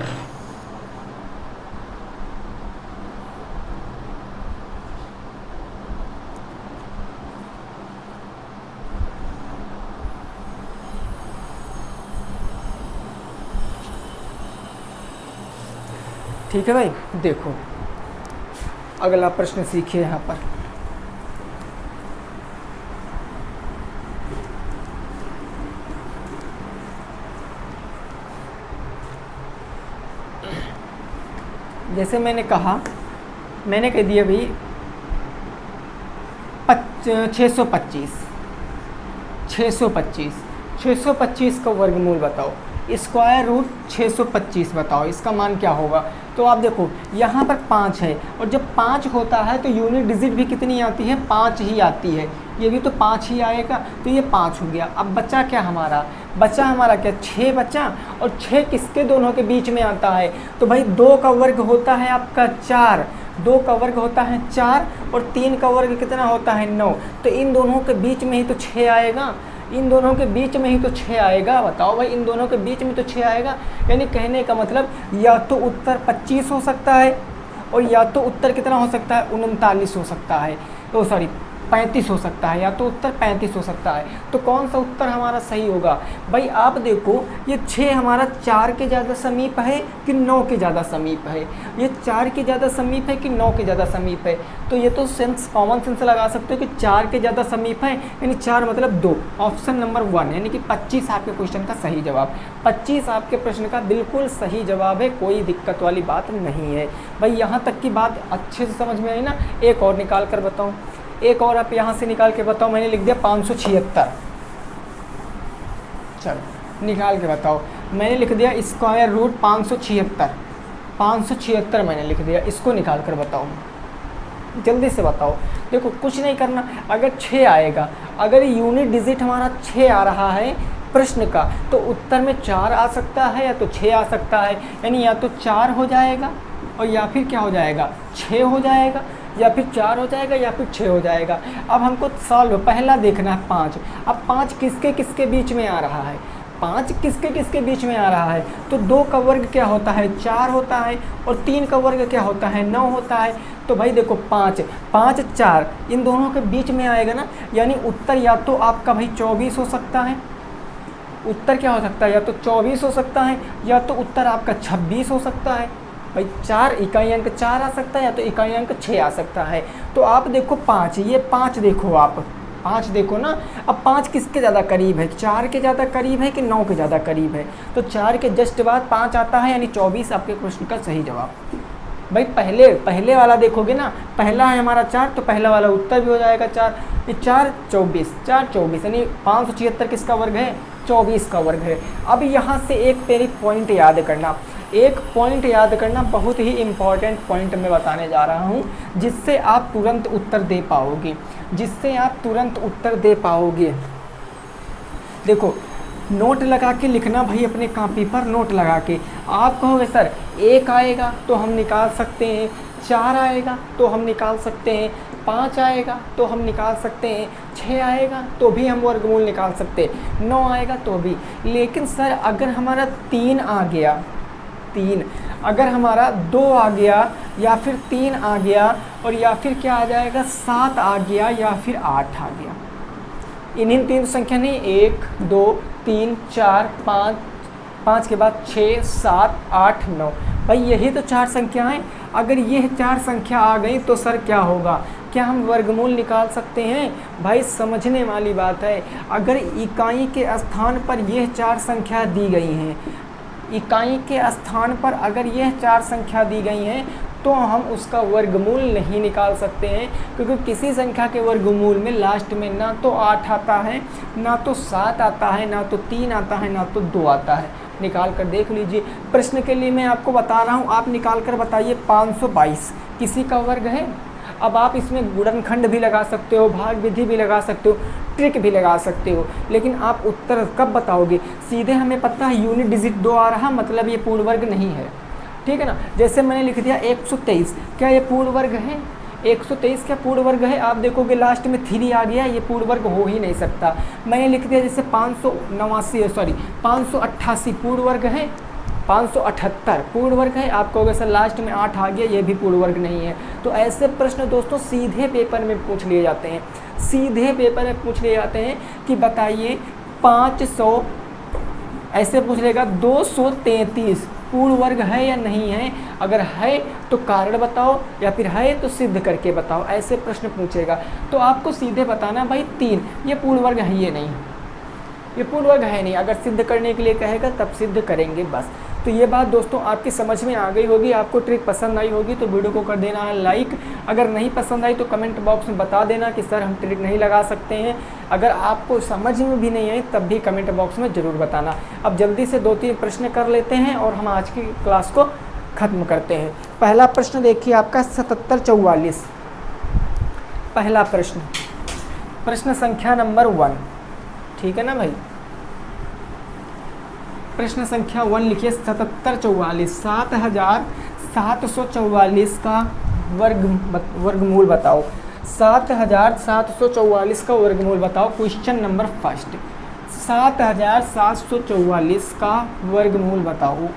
ठीक है भाई। देखो अगला प्रश्न सीखिए यहाँ पर। जैसे मैंने कहा, मैंने कह दिया भाई 625 का वर्गमूल बताओ, स्क्वायर रूट 625 बताओ, इसका मान क्या होगा? तो आप देखो यहाँ पर 5 है, और जब 5 होता है तो यूनिट डिजिट भी कितनी आती है? 5 ही आती है, ये भी तो 5 ही आएगा, तो ये 5 हो गया। अब बचा क्या हमारा? बचा हमारा क्या? 6 बचा, और 6 किसके दोनों के बीच में आता है? तो भाई 2 का वर्ग होता है आपका 4, 2 का वर्ग होता है 4, और 3 का वर्ग कितना होता है? 9। तो इन दोनों के बीच में ही तो 6 आएगा, इन दोनों के बीच में ही तो 6 आएगा। बताओ भाई, इन दोनों के बीच में तो 6 आएगा, यानी कहने का मतलब या तो उत्तर 25 हो सकता है, और या तो उत्तर कितना हो सकता है? 39 हो सकता है, तो सॉरी 35 हो सकता है, या तो उत्तर 35 हो सकता है। तो कौन सा उत्तर हमारा सही होगा? भाई आप देखो, ये 6 हमारा 4 के ज़्यादा समीप है कि 9 के ज़्यादा समीप है? ये 4 के ज़्यादा समीप है कि 9 के ज़्यादा समीप है? तो ये तो कॉमन सेंस लगा सकते हो कि 4 के ज़्यादा समीप है, यानी 4 मतलब 2, ऑप्शन नंबर 1, यानी कि 25 आपके क्वेश्चन का सही जवाब। 25 आपके प्रश्न का बिल्कुल सही जवाब है, कोई दिक्कत वाली बात नहीं है। भाई यहाँ तक की बात अच्छे से समझ में आई ना? एक और निकाल कर बताऊँ, एक और आप यहाँ से निकाल के बताओ। मैंने लिख दिया 576, चलो निकाल के बताओ। मैंने लिख दिया स्क्वायर रूट 576, 576 मैंने लिख दिया, इसको निकाल कर बताओ, जल्दी से बताओ। देखो कुछ नहीं करना, अगर 6 आएगा, अगर यूनिट डिजिट हमारा 6 आ रहा है प्रश्न का, तो उत्तर में 4 आ सकता है या तो 6 आ सकता है, यानी या तो 4 हो जाएगा और या फिर क्या हो जाएगा? 6 हो जाएगा, या फिर 4 हो जाएगा या फिर 6 हो जाएगा। अब हमको सॉल्व पहला देखना है 5। अब 5 किसके किसके बीच में आ रहा है? 5 किसके किसके बीच में आ रहा है? तो 2 का वर्ग क्या होता है? 4 होता है, और 3 का वर्ग क्या होता है? 9 होता है। तो भाई देखो 5, 5, 4 इन दोनों के बीच में आएगा ना, यानी उत्तर या तो आपका भाई 24 हो सकता है, उत्तर क्या हो सकता है? या तो 24 हो सकता है, या तो उत्तर आपका 26 हो सकता है। भाई 4 इकाई अंक 4 आ सकता है, या तो इकाई अंक 6 आ सकता है। तो आप देखो 5, ये 5 देखो, आप 5 देखो ना। अब 5 किसके ज़्यादा करीब है? 4 के ज़्यादा करीब है कि 9 के ज़्यादा करीब है? तो 4 के जस्ट बाद 5 आता है, यानी 24 आपके प्रश्न का सही जवाब। भाई पहले वाला देखोगे ना, पहला है हमारा 4, तो पहला वाला उत्तर भी हो जाएगा 4। ये 4 24, 4 24 यानी 576 किसका वर्ग है? 24 का वर्ग है। अब यहाँ से एक मेरी पॉइंट याद करना, एक पॉइंट याद करना, बहुत ही इम्पॉर्टेंट पॉइंट मैं बताने जा रहा हूँ, जिससे आप तुरंत उत्तर दे पाओगे, जिससे आप तुरंत उत्तर दे पाओगे। देखो नोट लगा के लिखना भाई, अपने कॉपी पर नोट लगा के। आप कहोगे सर 1 आएगा तो हम निकाल सकते हैं, 4 आएगा तो हम निकाल सकते हैं, 5 आएगा तो हम निकाल सकते हैं, 6 आएगा तो भी हम वर्गमूल निकाल सकते हैं, 9 आएगा तो भी। लेकिन सर अगर हमारा 3 आ गया, 3 अगर हमारा 2 आ गया, या फिर 3 आ गया, और या फिर क्या आ जाएगा 7 आ गया, या फिर 8 आ गया, इन्हीं 3 संख्या नहीं, 1 2 3 4 5, 5 के बाद 6 7 8 9, भाई यही तो 4 संख्याएं। अगर ये 4 संख्या आ गई तो सर क्या होगा? क्या हम वर्गमूल निकाल सकते हैं? भाई समझने वाली बात है। अगर इकाई के स्थान पर यह 4 संख्या दी गई हैं, इकाई के स्थान पर अगर यह 4 संख्या दी गई हैं, तो हम उसका वर्गमूल नहीं निकाल सकते हैं, क्योंकि किसी संख्या के वर्गमूल में लास्ट में ना तो 8 आता है, ना तो 7 आता है, ना तो 3 आता है, ना तो 2 आता है। निकाल कर देख लीजिए। प्रश्न के लिए मैं आपको बता रहा हूँ, आप निकाल कर बताइए। 522 किसी का वर्ग है? अब आप इसमें गुणनखंड भी लगा सकते हो, भाग विधि भी लगा सकते हो, ट्रिक भी लगा सकते हो, लेकिन आप उत्तर कब बताओगे? सीधे हमें पता है यूनिट डिजिट 2 आ रहा, मतलब ये पूर्ण वर्ग नहीं है, ठीक है ना। जैसे मैंने लिख दिया 123, क्या ये पूर्ण वर्ग है? 123 क्या पूर्ण वर्ग है? आप देखोगे लास्ट में 3 आ गया, ये पूर्ण वर्ग हो ही नहीं सकता। मैंने लिख दिया जैसे 588 पूर्ण वर्ग है, 578 पूर्ण वर्ग है। आप कहोगे सर लास्ट में 8 आ गया, ये भी पूर्ण वर्ग नहीं है। तो ऐसे प्रश्न दोस्तों सीधे पेपर में पूछ लिए जाते हैं, सीधे पेपर में पूछ लिए जाते हैं कि बताइए 500, ऐसे पूछ लेगा 233 पूर्ण वर्ग है या नहीं है? अगर है तो कारण बताओ, या फिर है तो सिद्ध करके बताओ, ऐसे प्रश्न पूछेगा। तो आपको सीधे बताना भाई 3 ये पूर्ण वर्ग है, ये नहीं, ये पूर्ण वर्ग है नहीं। अगर सिद्ध करने के लिए कहेगा तब सिद्ध करेंगे बस। तो ये बात दोस्तों आपकी समझ में आ गई होगी। आपको ट्रिक पसंद आई होगी तो वीडियो को कर देना है लाइक। अगर नहीं पसंद आई तो कमेंट बॉक्स में बता देना कि सर हम ट्रिक नहीं लगा सकते हैं। अगर आपको समझ में भी नहीं आई तब भी कमेंट बॉक्स में ज़रूर बताना। अब जल्दी से 2-3 प्रश्न कर लेते हैं और हम आज की क्लास को ख़त्म करते हैं। पहला प्रश्न देखिए आपका 7744। पहला प्रश्न, प्रश्न संख्या नंबर 1, ठीक है ना भाई। प्रश्न संख्या 1 लिखिए 7744, 7744 का वर्गमूल बताओ। 7744 का वर्गमूल बताओ। क्वेश्चन नंबर फर्स्ट, 7744 का वर्गमूल बताओ,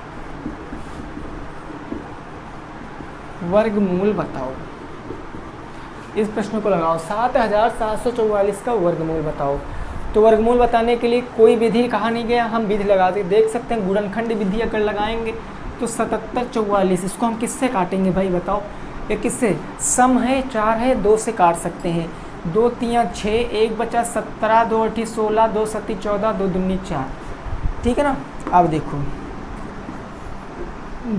वर्गमूल बताओ। इस प्रश्न को लगाओ, 7744 का वर्गमूल बताओ। तो वर्गमूल बताने के लिए कोई विधि कहा नहीं गया, हम विधि लगाते देख सकते हैं। गुणनखंड विधि अगर लगाएंगे तो 7744 इसको हम किससे काटेंगे भाई बताओ? ये किससे? सम है, 4 है, 2 से काट सकते हैं। 2 3 6, 1 बचा 17, 2 8 16, 2 7 14, 2 दूनी 4, ठीक है ना। अब देखो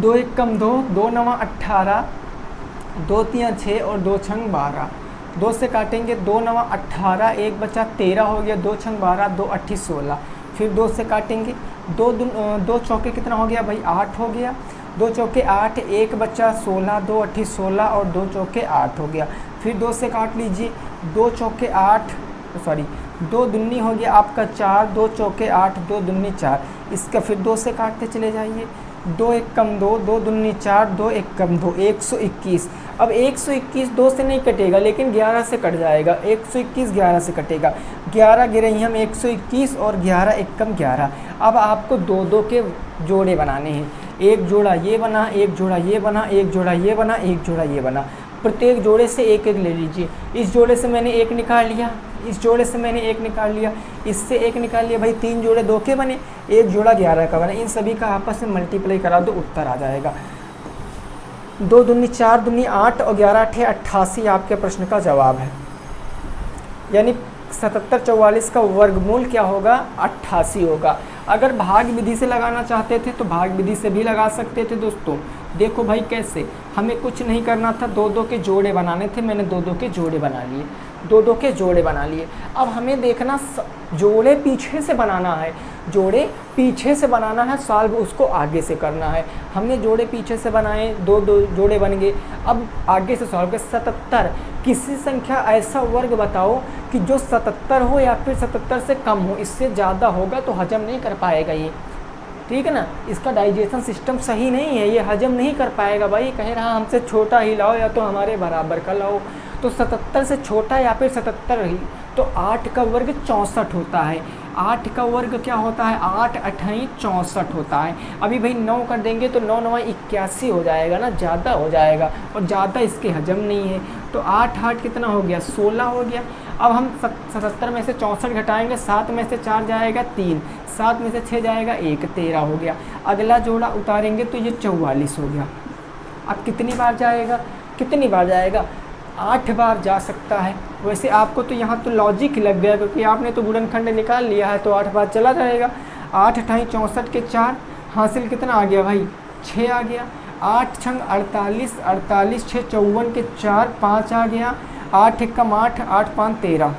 2 1 कम 2, 2 9 18, 2 3 6 और 2 6 12, 2 से काटेंगे 2 9 18, 1 बचा 13 हो गया, 2 6 12, 2 8 16, फिर 2 से काटेंगे 2 चौके कितना हो गया भाई? 8 हो गया, 2 चौके 8, 1 बचा 16, 2 8 16 और 2 चौके 8 हो गया। फिर 2 से काट लीजिए, 2 चौके 8 सॉरी 2 दूनी हो गया आपका 4, 2 चौके 8, 2 दूनी 4, इसका फिर 2 से काटते चले जाइए। 2 1 कम 2, 2 दूनी 4, 2 1 कम 2, 121। अब 121 2 से नहीं कटेगा लेकिन 11 से कट जाएगा। 121 11 से कटेगा, 11 गिरे हम 121 और 11 1 कम 11। अब आपको 2 के जोड़े बनाने हैं। एक जोड़ा ये बना, एक जोड़ा ये बना, एक जोड़ा ये बना, एक जोड़ा ये बना। प्रत्येक जोड़े से एक एक ले लीजिए। इस जोड़े से मैंने एक निकाल लिया, इस जोड़े से मैंने एक निकाल लिया, इससे एक निकाल लिया भाई। 3 जोड़े 2 के बने, एक जोड़ा 11 का बना। इन सभी का आपस में मल्टीप्लाई करा दो, उत्तर आ जाएगा। 2 दूनी 4 दूनी 8 और 11 8 88 आपके प्रश्न का जवाब है। यानी 7744 का वर्गमूल क्या होगा? 88 होगा। अगर भाग विधि से लगाना चाहते थे तो भाग विधि से भी लगा सकते थे दोस्तों। देखो भाई कैसे, हमें कुछ नहीं करना था, 2 के जोड़े बनाने थे। मैंने 2 के जोड़े बना लिए, 2 के जोड़े बना लिए। अब हमें देखना जोड़े पीछे से बनाना है, जोड़े पीछे से बनाना है, सॉल्व उसको आगे से करना है। हमने जोड़े पीछे से बनाए, 2 जोड़े बन गए। अब आगे से सॉल्व कर 77, किसी संख्या ऐसा वर्ग बताओ कि जो 77 हो या फिर 77 से कम हो। इससे ज़्यादा होगा तो हजम नहीं कर पाएगा ये, ठीक है ना। इसका डाइजेशन सिस्टम सही नहीं है, ये हजम नहीं कर पाएगा भाई। कह रहा हमसे छोटा ही लाओ या तो हमारे बराबर का लाओ। तो 77 से छोटा या फिर 77 ही, तो 8 का वर्ग 64 होता है। 8 का वर्ग क्या होता है? 8 8 64 होता है। अभी भाई 9 कर देंगे तो 9 9 81 हो जाएगा ना, ज़्यादा हो जाएगा और ज़्यादा इसके हजम नहीं है। तो 8 8 कितना हो गया? 16 हो गया। अब हम 77 में से 64 घटाएंगे, 7 में से 4 जाएगा 3, 7 में से 6 जाएगा 1, 13 हो गया। अगला जोड़ा उतारेंगे तो ये 44 हो गया। अब कितनी बार जाएगा? कितनी बार जाएगा? 8 बार जा सकता है। वैसे आपको तो यहाँ तो लॉजिक लग गया क्योंकि आपने तो गुणनखंड निकाल लिया है, तो 8 बार चला जाएगा। 8 8 64 के 4 हासिल कितना आ गया भाई? 6 आ गया। 8 छंग 48, 48 6 54 के 4, 5 आ गया, 8 एकम 8, 8 5 13,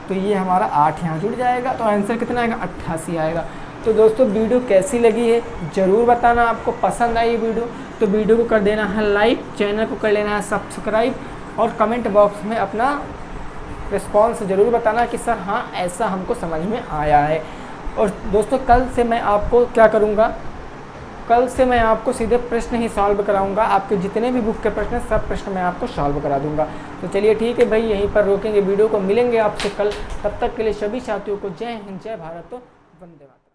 तो ये हमारा 8 यहाँ जुड़ जाएगा, तो आंसर कितना आएगा 88 आएगा। तो दोस्तों वीडियो कैसी लगी है ज़रूर बताना, आपको पसंद आई वीडियो तो वीडियो को कर देना है लाइक, चैनल को कर लेना है सब्सक्राइब, और कमेंट बॉक्स में अपना रिस्पॉन्स ज़रूर बताना कि सर हाँ ऐसा हमको समझ में आया है। और दोस्तों कल से मैं आपको क्या करूँगा, कल से मैं आपको सीधे प्रश्न ही सॉल्व कराऊंगा, आपके जितने भी बुक के प्रश्न हैं सब प्रश्न मैं आपको सॉल्व करा दूंगा। तो चलिए ठीक है भाई, यहीं पर रोकेंगे वीडियो को, मिलेंगे आपसे कल, तब तक के लिए सभी साथियों को जय हिंद, जय भारत, तो वंदे मातरम।